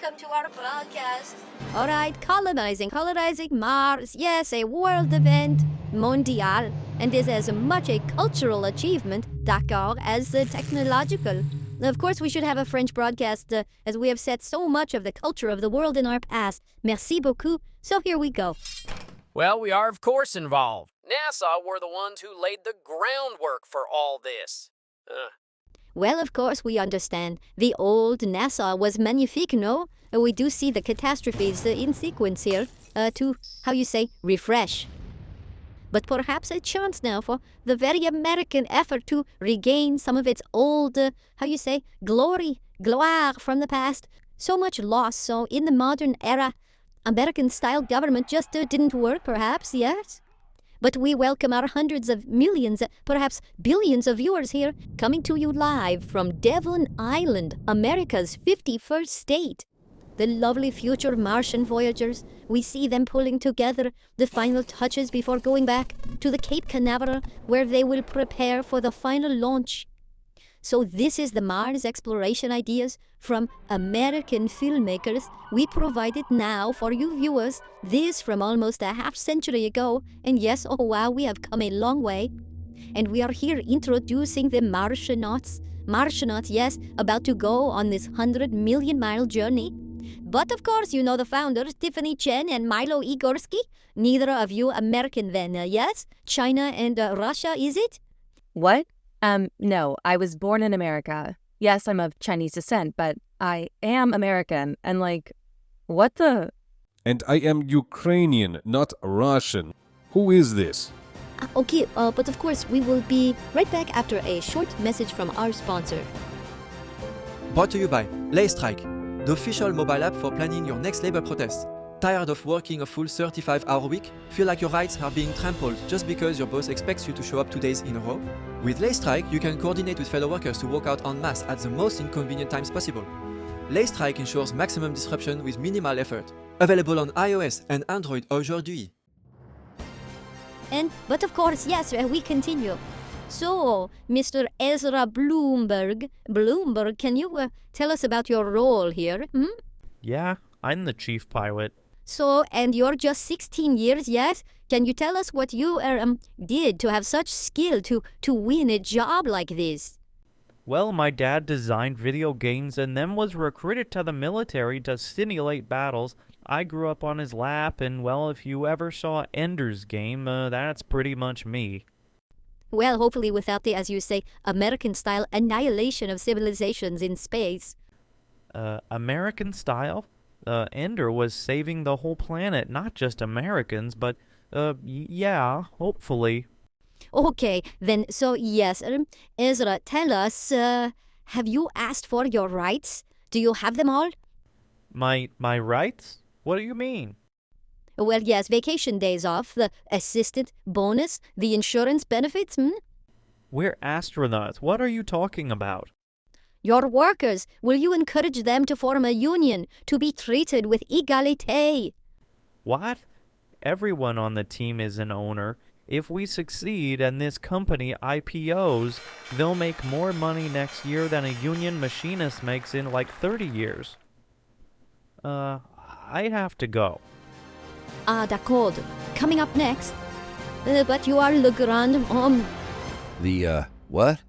welcome to our podcast. All right, colonizing Mars. Yes, a world event, mondial, and is as much a cultural achievement, d'accord, as technological. Of course, we should have a French broadcast, as we have set so much of the culture of the world in our past. Merci beaucoup. So here we go. Well, we are, of course, involved. NASA were the ones who laid the groundwork for all this. Well, of course, we understand. The old NASA was magnifique, no? We do see the catastrophes in sequence here to, refresh. But perhaps a chance now for the very American effort to regain some of its old, gloire from the past. So much loss, so in the modern era, American-style government just didn't work, perhaps, yes? But we welcome our hundreds of millions, perhaps billions of viewers here, coming to you live from Devon Island, America's 51st state. The lovely future Martian voyagers, we see them pulling together the final touches before going back to the Cape Canaveral, where they will prepare for the final launch. So this is the Mars exploration ideas from American filmmakers we provided now for you viewers. This from almost a half century ago. And yes, oh wow, we have come a long way. And we are here introducing the Martianauts. Martianauts, yes, about to go on this 100 million mile journey. But of course, you know the founders, Tiffany Chen and Milo Igorski. Neither of you American then, yes? China and Russia, is it? What? No, I was born in America. Yes, I'm of Chinese descent, but I am American. And what the? And I am Ukrainian, not Russian. Who is this? Okay, but of course, we will be right back after a short message from our sponsor. Brought to you by Lay Strike, the official mobile app for planning your next labor protest. Tired of working a full 35-hour week? Feel like your rights are being trampled just because your boss expects you to show up 2 days in a row? With Lay Strike, you can coordinate with fellow workers to walk out en masse at the most inconvenient times possible. Lay Strike ensures maximum disruption with minimal effort. Available on iOS and Android aujourd'hui. But of course, yes, we continue. So, Mr. Ezra Bloomberg, can you tell us about your role here? Yeah, I'm the chief pilot. So, and you're just 16 years, yes? Can you tell us what you did to have such skill to win a job like this? Well, my dad designed video games and then was recruited to the military to simulate battles. I grew up on his lap, and well, if you ever saw Ender's Game, that's pretty much me. Well, hopefully without the, as you say, American-style annihilation of civilizations in space. American style? Ender was saving the whole planet, not just Americans, but, yeah, hopefully. Okay, then, so yes, Ezra, tell us, have you asked for your rights? Do you have them all? My rights? What do you mean? Well, yes, vacation days off, the assistant bonus, the insurance benefits, We're astronauts. What are you talking about? Your workers, will you encourage them to form a union, to be treated with égalité? What? Everyone on the team is an owner. If we succeed and this company IPOs, they'll make more money next year than a union machinist makes in 30 years. I have to go. Ah, d'accord. Coming up next. But you are le grand homme. The, what?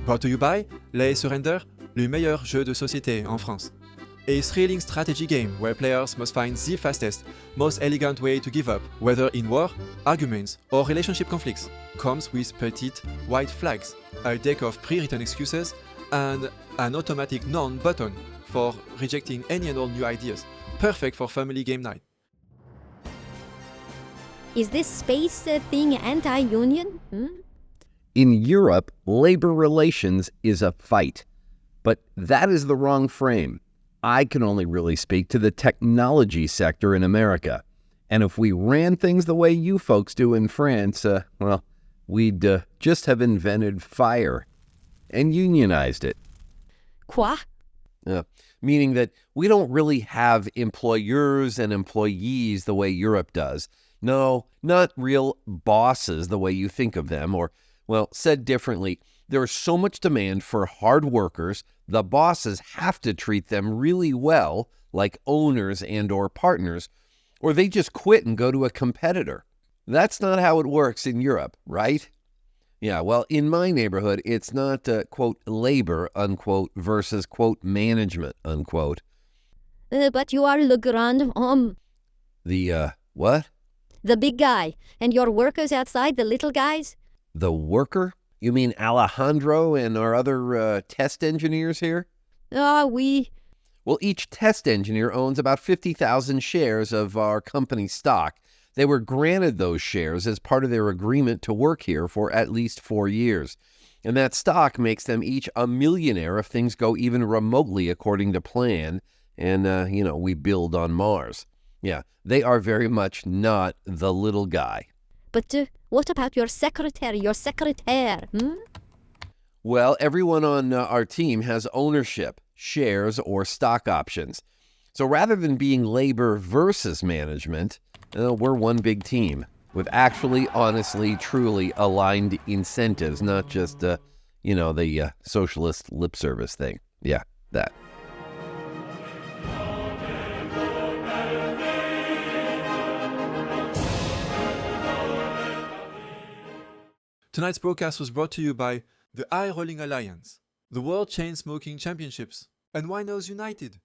Brought to you by Les Surrender, le meilleur jeu de société en France. A thrilling strategy game where players must find the fastest, most elegant way to give up, whether in war, arguments, or relationship conflicts. Comes with petite white flags, a deck of pre-written excuses, and an automatic none button for rejecting any and all new ideas. Perfect for family game night. Is this space thing anti-union? In Europe, labor relations is a fight. But that is the wrong frame. I can only really speak to the technology sector in America. And if we ran things the way you folks do in France, we'd just have invented fire and unionized it. Quoi? Meaning that we don't really have employers and employees the way Europe does. No, not real bosses the way you think of them. Or, well, said differently, There's so much demand for hard workers, the bosses have to treat them really well, like owners and or partners, or they just quit and go to a competitor. That's not how it works in Europe, right? Yeah, well, in my neighborhood, it's not, quote, labor, unquote, versus, quote, management, unquote. But you are le grand homme, The, what? the big guy, and your workers outside, the little guys? The worker? You mean Alejandro and our other test engineers here? Ah, oui. Well, each test engineer owns about 50,000 shares of our company's stock. They were granted those shares as part of their agreement to work here for at least 4 years. And that stock makes them each a millionaire if things go even remotely according to plan and, we build on Mars. Yeah, they are very much not the little guy. But what about your secretaire, Well, everyone on our team has ownership, shares, or stock options. So rather than being labor versus management, we're one big team with actually, honestly, truly aligned incentives, not just, the socialist lip service thing. Yeah, that. Tonight's broadcast was brought to you by the Eye Rolling Alliance, the World Chain Smoking Championships, and Winos United.